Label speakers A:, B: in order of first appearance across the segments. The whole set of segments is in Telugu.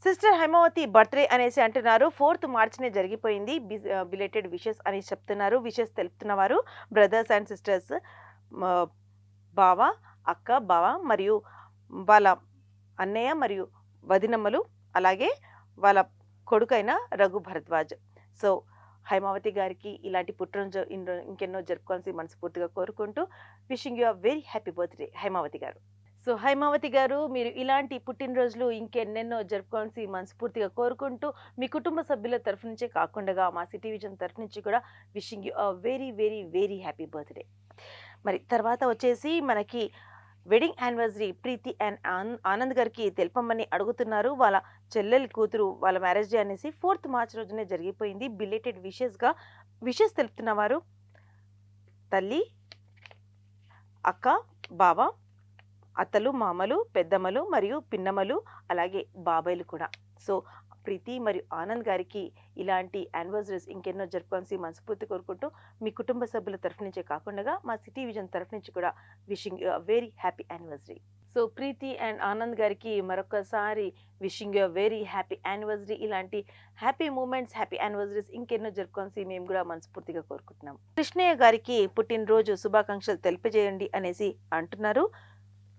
A: సిస్టర్ హైమావతి బర్త్‌డే అనేసి అంటున్నారు. 4థ్ మార్చ్‌నే జరిగిపోయింది. బిలేటెడ్ విషెస్ అనేసి చెప్తున్నారు. విషెస్ తెలుపుతున్నవారు బ్రదర్స్ అండ్ సిస్టర్స్. మ బావ, అక్క, బావ మరియు వాళ్ళ అన్నయ్య మరియు వదినమ్మలు, అలాగే వాళ్ళ కొడుకైన రఘు భరద్వాజ్. సో, హైమావతి గారికి ఇలాంటి పుట్టినరోజు ఇంకెన్నో జరుపుకోవాల్సి మనస్ఫూర్తిగా కోరుకుంటూ wishing you a very happy birthday Haimavathi గారు. సో, హైమావతి గారు మీరు ఇలాంటి పుట్టినరోజులు ఇంకెన్నెన్నో జరుపుకోవాల్సి మనస్ఫూర్తిగా కోరుకుంటూ, మీ కుటుంబ సభ్యుల తరఫు నుంచే కాకుండగా మా సిటీ విజన్ తరఫు నుంచి కూడా wishing you a very, very, very happy birthday. మరి తర్వాత వచ్చేసి మనకి wedding anniversary Preethi and Anand గారికి తెలపమని అడుగుతున్నారు. వాళ్ళ చెల్లెలి కూతురు వాళ్ళ మ్యారేజ్ డే అనేసి 4థ్ మార్చ్ రోజునే జరిగిపోయింది. బిలేటెడ్ విషెస్ తెలుపుతున్నవారు తల్లి, అక్క, బావ, అత్తలు, మామలు, పెద్దమ్మలు మరియు పిన్నమ్మలు, అలాగే బాబాయిలు కూడా. సో, ప్రీతి మరియు ఆనంద్ గారికి ఇలాంటి యానివర్సరీస్ ఇంకెన్నో జరుపుకోవాల్సి మనస్ఫూర్తి కోరుకుంటూ, మీ కుటుంబ సభ్యుల తరఫు నుంచే కాకుండగా మా సిటీ విజన్ తరఫు నుంచి కూడా wishing you a very happy anniversary. So, Preethi and Anand గారికి మరొకసారి wishing you a very happy anniversary. ఇలాంటి హ్యాపీ మూమెంట్స్, హ్యాపీ యానివర్సరీస్ ఇంకెన్నో జరుపుకోవాల్సి మేము కూడా మనస్ఫూర్తిగా కోరుకుంటున్నాం. కృష్ణయ్య గారికి పుట్టినరోజు శుభాకాంక్షలు తెలియజేయండి అనేసి అంటున్నారు.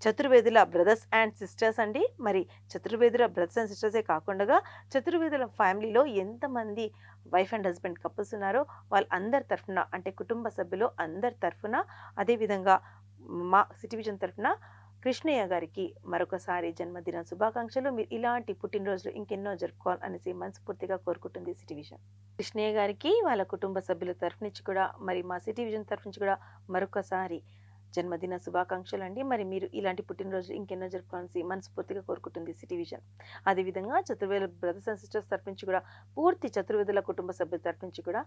A: చతుర్వేదుల బ్రదర్స్ అండ్ సిస్టర్స్ అండి. మరి చతుర్వేదుల బ్రదర్స్ అండ్ సిస్టర్సే కాకుండా చతుర్వేదుల ఫ్యామిలీలో ఎంతమంది వైఫ్ అండ్ హస్బెండ్ కపుల్స్ ఉన్నారో వాళ్ళందరి తరఫున, అంటే కుటుంబ సభ్యులు అందరి తరఫున, అదేవిధంగా మా సిటీ విజన్ తరఫున కృష్ణయ్య గారికి మరొకసారి జన్మదిన శుభాకాంక్షలు. మీరు ఇలాంటి పుట్టినరోజులు ఇంకెన్నో జరుపుకోవాలి అనేసి మనస్ఫూర్తిగా కోరుకుంటుంది సిటీ విజన్. కృష్ణయ్య గారికి వాళ్ళ కుటుంబ సభ్యుల తరఫు నుంచి కూడా, మరి మా సిటీ విజన్ తరఫు నుంచి కూడా మరొకసారి జన్మదిన శుభాకాంక్షలు అండి. మరి మీరు ఇలాంటి పుట్టినరోజు ఇంకెన్నో జరుపుకోవాల్సి మనస్ఫూర్తిగా కోరుకుంటుంది సిటీ విజన్. అదేవిధంగా చతుర్వేద బ్రదర్స్ అండ్ సిస్టర్స్ తరఫు నుంచి కూడా, పూర్తి చతుర్వేదుల కుటుంబ సభ్యుల తరఫు నుంచి కూడా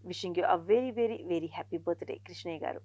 A: wishing you a very, very, very happy birthday Krishnaiah గారు.